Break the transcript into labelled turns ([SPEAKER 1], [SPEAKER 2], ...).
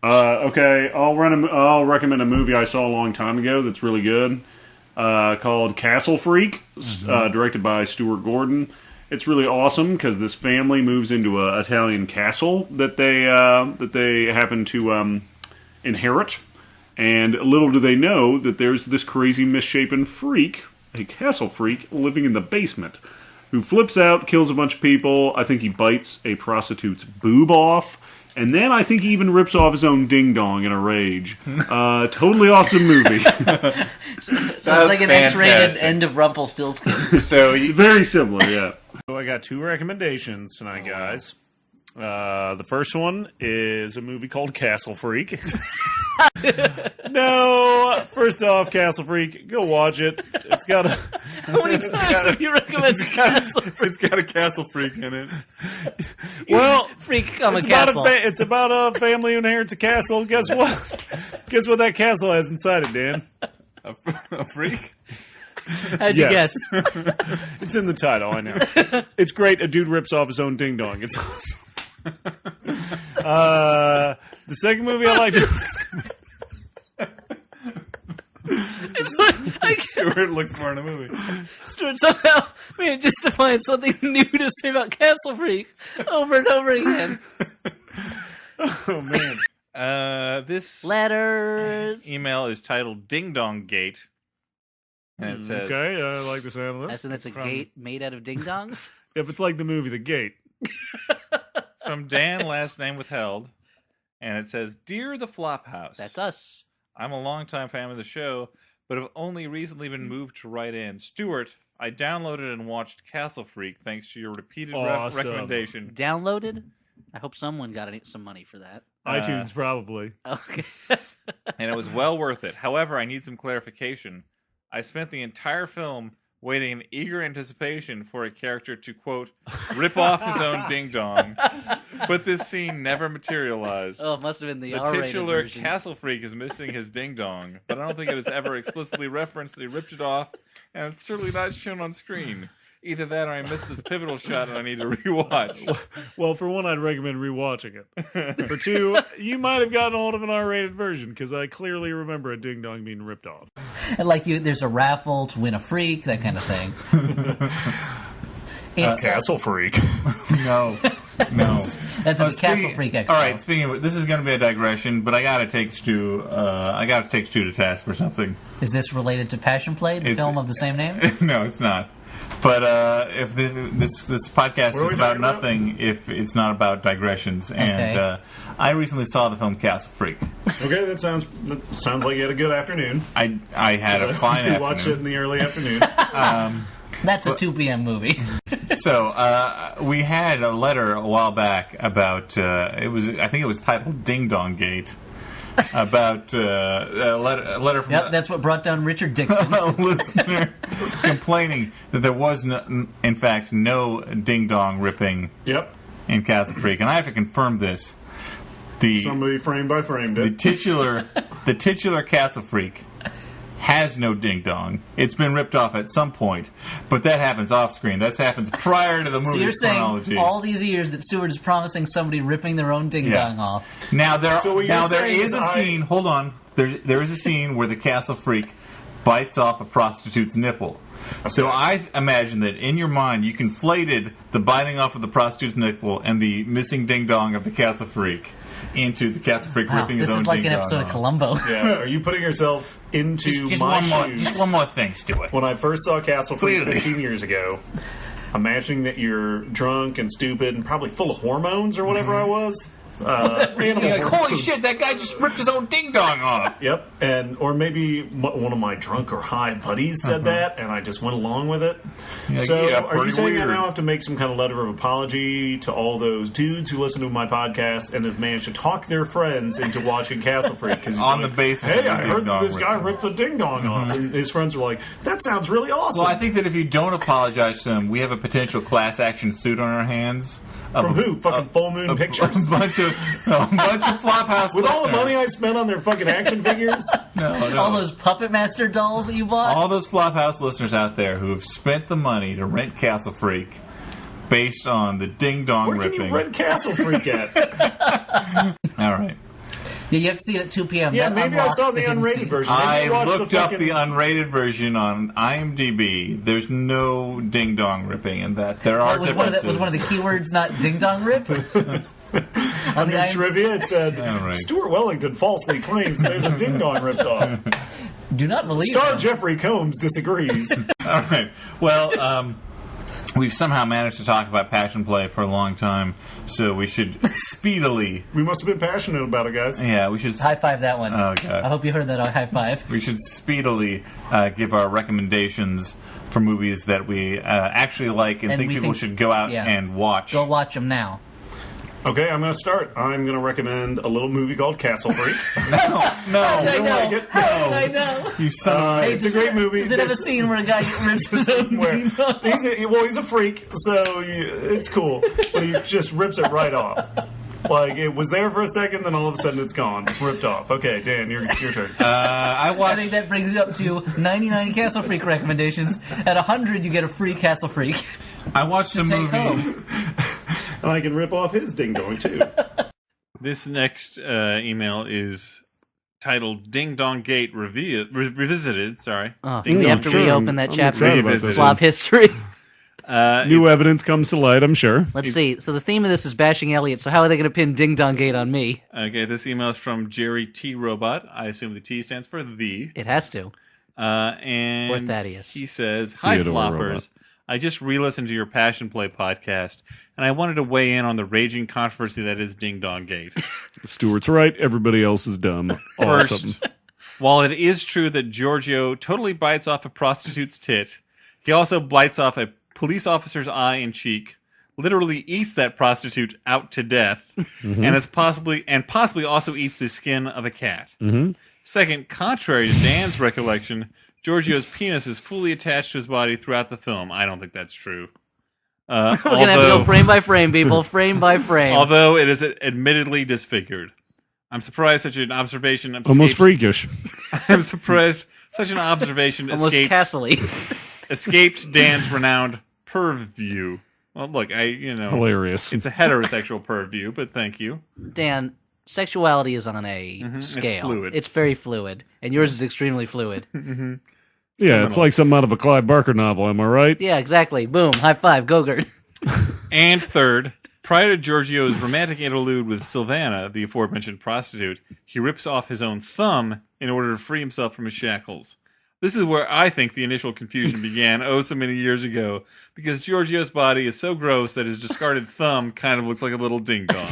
[SPEAKER 1] Okay, I'll recommend a movie I saw a long time ago that's really good. Called Castle Freak, directed by Stuart Gordon. It's really awesome because this family moves into an Italian castle that they happen to inherit, and little do they know that there's this crazy misshapen freak, a castle freak, living in the basement, who flips out, kills a bunch of people. I think he bites a prostitute's boob off. And then I think he even rips off his own ding-dong in a rage. Totally awesome movie.
[SPEAKER 2] Sounds like an X-rated end of Rumpelstiltskin.
[SPEAKER 1] Very similar, yeah. So I got 2 recommendations tonight, guys. The first one is a movie called Castle Freak. No, first off, Castle Freak, go watch it. It's got a...
[SPEAKER 2] How many times have you recommended Castle Freak?
[SPEAKER 3] It's got a castle freak in it.
[SPEAKER 1] Well,
[SPEAKER 2] freak come a castle.
[SPEAKER 1] It's about a family who inherits a castle. Guess what? Guess what that castle has inside it, Dan?
[SPEAKER 3] A freak?
[SPEAKER 2] How'd you guess?
[SPEAKER 1] It's in the title, I know. It's great. A dude rips off his own ding-dong. It's awesome. The second movie I liked...
[SPEAKER 3] Stuart looks more in a movie.
[SPEAKER 2] Stuart somehow managed just to find something new to say about Castle Freak over and over again.
[SPEAKER 1] Oh, man.
[SPEAKER 3] This
[SPEAKER 2] letters
[SPEAKER 3] email is titled Dingonggate. And it says...
[SPEAKER 1] Okay, I like the sound of this.
[SPEAKER 2] And that's a gate made out of ding-dongs?
[SPEAKER 1] If it's like the movie The Gate.
[SPEAKER 3] It's from Dan, last name withheld. And it says, Dear the Flophouse.
[SPEAKER 2] That's us.
[SPEAKER 3] I'm a longtime fan of the show, but have only recently been moved to write in. Stuart, I downloaded and watched Castle Freak thanks to your repeated recommendation.
[SPEAKER 2] Downloaded? I hope someone got some money for that.
[SPEAKER 1] iTunes, probably.
[SPEAKER 2] Okay.
[SPEAKER 3] And it was well worth it. However, I need some clarification. I spent the entire film waiting in eager anticipation for a character to, quote, rip off his own ding-dong. But this scene never materialized.
[SPEAKER 2] Oh, it must have been the
[SPEAKER 3] R-rated titular
[SPEAKER 2] version.
[SPEAKER 3] Castle Freak is missing his ding-dong, but I don't think it is ever explicitly referenced that he ripped it off, and it's certainly not shown on screen. Either that or I missed this pivotal shot and I need to rewatch.
[SPEAKER 1] Well, for one, I'd recommend rewatching it. For two, you might have gotten hold of an R-rated version, because I clearly remember a ding-dong being ripped off.
[SPEAKER 2] And there's a raffle to win a freak, that kind of thing.
[SPEAKER 1] Castle Freak.
[SPEAKER 3] No.
[SPEAKER 2] That's a Castle Freak expo.
[SPEAKER 3] All right, speaking of, this is going to be a digression, but I got to take Stu to task for something.
[SPEAKER 2] Is this related to Passion Play, the film of the same name?
[SPEAKER 3] No, it's not. But if this podcast is about nothing if it's not about digressions, and I recently saw the film Castle Freak.
[SPEAKER 1] Okay, that sounds like you had a good afternoon.
[SPEAKER 3] I had a fine afternoon.
[SPEAKER 1] We watched it in the early afternoon.
[SPEAKER 2] That's a 2 p.m. movie.
[SPEAKER 3] So we had a letter a while back about I think it was titled Dingonggate. About a letter from
[SPEAKER 2] that's what brought down Richard Dixon.
[SPEAKER 3] A listener complaining that there was, in fact, no ding-dong ripping in Castle Freak. And I have to confirm this.
[SPEAKER 1] Somebody frame by frame did.
[SPEAKER 3] The titular Castle Freak has no ding-dong. It's been ripped off at some point, but that happens off-screen. That happens prior to the movie's
[SPEAKER 2] so you're
[SPEAKER 3] chronology.
[SPEAKER 2] Saying all these years that Stewart is promising somebody ripping their own ding-dong off.
[SPEAKER 3] Now there is a scene. Hold on. There is a scene where the Castle Freak bites off a prostitute's nipple. Okay. So I imagine that in your mind you conflated the biting off of the prostitute's nipple and the missing ding-dong of the Castle Freak into the Castle Freak ripping his own ding-dong.
[SPEAKER 2] This is like an episode of Columbo.
[SPEAKER 1] Yeah. Are you putting yourself into my shoes?
[SPEAKER 3] Just one more thing, Stuart.
[SPEAKER 1] When I first saw Castle Freak 15 years ago, imagining that you're drunk and stupid and probably full of hormones or whatever I was.
[SPEAKER 3] Holy shit, that guy just ripped his own ding-dong off.
[SPEAKER 1] Yep, or maybe one of my drunk or high buddies said that, and I just went along with it. Are you saying that now I have to make some kind of letter of apology to all those dudes who listen to my podcast and have managed to talk their friends into watching Castle Freak?
[SPEAKER 3] On the basis
[SPEAKER 1] hey, I heard this guy ripped the ding-dong off, and his friends were like, that sounds really awesome.
[SPEAKER 3] Well, I think that if you don't apologize to them, we have a potential class action suit on our hands.
[SPEAKER 1] From who? Fucking Full Moon Pictures?
[SPEAKER 3] A bunch of Flophouse
[SPEAKER 1] With
[SPEAKER 3] listeners.
[SPEAKER 1] all the money I spent on their fucking action figures?
[SPEAKER 3] No.
[SPEAKER 2] All those Puppet Master dolls that you bought?
[SPEAKER 3] All those Flophouse listeners out there who have spent the money to rent Castle Freak based on the ding-dong ripping.
[SPEAKER 1] Where can you rent Castle Freak at?
[SPEAKER 3] All right.
[SPEAKER 2] Yeah, you have to see it at 2 p.m.
[SPEAKER 1] Yeah,
[SPEAKER 2] That
[SPEAKER 1] maybe I
[SPEAKER 2] unlocks
[SPEAKER 1] saw the
[SPEAKER 2] hidden
[SPEAKER 1] unrated
[SPEAKER 2] scene.
[SPEAKER 1] version. Maybe
[SPEAKER 3] I
[SPEAKER 1] you watched
[SPEAKER 3] looked
[SPEAKER 1] the
[SPEAKER 3] up
[SPEAKER 1] fucking-
[SPEAKER 3] the unrated version on IMDb. There's no ding dong ripping in that. There are
[SPEAKER 2] Was
[SPEAKER 3] differences.
[SPEAKER 2] was one of the keywords not ding dong rip?
[SPEAKER 1] Under trivia, it said,
[SPEAKER 3] right.
[SPEAKER 1] Stuart Wellington falsely claims there's a ding-dong ripped off.
[SPEAKER 2] Do not believe
[SPEAKER 1] Star
[SPEAKER 2] him.
[SPEAKER 1] Jeffrey Combs disagrees.
[SPEAKER 3] All right. Well, we've somehow managed to talk about Passion Play for a long time, so we should speedily.
[SPEAKER 1] We must have been passionate about it, guys.
[SPEAKER 3] Yeah, we should.
[SPEAKER 2] High five that one.
[SPEAKER 3] Oh, God.
[SPEAKER 2] I hope you heard that on high five.
[SPEAKER 3] We should speedily give our recommendations for movies that we actually like and think
[SPEAKER 2] we
[SPEAKER 3] people
[SPEAKER 2] think-
[SPEAKER 3] should go out
[SPEAKER 2] yeah.
[SPEAKER 3] and watch.
[SPEAKER 2] Go watch them now.
[SPEAKER 1] Okay, I'm going to start. I'm going to recommend a little movie called Castle Freak.
[SPEAKER 3] No,
[SPEAKER 2] I
[SPEAKER 1] don't
[SPEAKER 2] know.
[SPEAKER 1] like it?
[SPEAKER 2] I know.
[SPEAKER 3] you son of
[SPEAKER 1] It's a great movie.
[SPEAKER 2] Does it have a
[SPEAKER 1] There's-
[SPEAKER 2] scene where a guy rips his own
[SPEAKER 1] where
[SPEAKER 2] ding dong?
[SPEAKER 1] he's a freak, so it's cool. But he just rips it right off. Like, it was there for a second, then all of a sudden it's gone. Ripped off. Okay, Dan, your turn.
[SPEAKER 3] I
[SPEAKER 2] I
[SPEAKER 3] watched.
[SPEAKER 2] think that brings you up to 99 Castle Freak recommendations. At 100, you get a free Castle Freak.
[SPEAKER 3] I watched a
[SPEAKER 2] Take
[SPEAKER 3] movie.
[SPEAKER 2] home.
[SPEAKER 1] And I can rip off his ding-dong, too.
[SPEAKER 4] This next email is titled Dingonggate Revisited. Sorry.
[SPEAKER 2] Oh,
[SPEAKER 4] Ding
[SPEAKER 2] we
[SPEAKER 4] Dong
[SPEAKER 2] have to
[SPEAKER 1] sure.
[SPEAKER 2] reopen that
[SPEAKER 1] I'm
[SPEAKER 2] chapter
[SPEAKER 1] excited about
[SPEAKER 2] of
[SPEAKER 1] this.
[SPEAKER 2] Slav history.
[SPEAKER 1] New evidence comes to light, I'm sure.
[SPEAKER 2] Let's see. So the theme of this is bashing Elliot. So how are they going to pin Ding Dong Gate on me?
[SPEAKER 4] Okay, this email is from Jerry T. Robot. I assume the T stands for the.
[SPEAKER 2] It has to.
[SPEAKER 4] And
[SPEAKER 2] Or Thaddeus.
[SPEAKER 4] he says, "Hi,
[SPEAKER 1] Theodore
[SPEAKER 4] floppers.
[SPEAKER 1] Robot.
[SPEAKER 4] I just re-listened to your Passion Play podcast, and I wanted to weigh in on the raging controversy that is Ding Dong Gate.
[SPEAKER 1] Stuart's right. Everybody else is dumb. Awesome.
[SPEAKER 4] First, while it is true that Giorgio totally bites off a prostitute's tit, he also bites off a police officer's eye and cheek, literally eats that prostitute out to death, and possibly also eats the skin of a cat. Second, contrary to Dan's recollection, Giorgio's penis is fully attached to his body throughout the film. I don't think that's true.
[SPEAKER 2] We're going to have to go frame by frame, people. Frame by frame.
[SPEAKER 4] Although it is admittedly disfigured. I'm surprised such an observation
[SPEAKER 1] Almost
[SPEAKER 4] escaped-
[SPEAKER 1] freakish.
[SPEAKER 4] I'm surprised such an observation
[SPEAKER 2] Almost Castle-y.
[SPEAKER 4] escaped Dan's renowned purview. Well, look,
[SPEAKER 1] Hilarious.
[SPEAKER 4] it's a heterosexual purview, but thank you.
[SPEAKER 2] Dan, sexuality is on a scale.
[SPEAKER 4] It's fluid.
[SPEAKER 2] It's very fluid. And yours is extremely fluid.
[SPEAKER 1] Yeah, it's like something out of a Clive Barker novel, am I right?
[SPEAKER 2] Yeah, exactly. Boom. High five. Gogurt.
[SPEAKER 4] And third, prior to Giorgio's romantic interlude with Sylvana, the aforementioned prostitute, he rips off his own thumb in order to free himself from his shackles. This is where I think the initial confusion began so many years ago, because Giorgio's body is so gross that his discarded thumb kind of looks like a little ding-dong.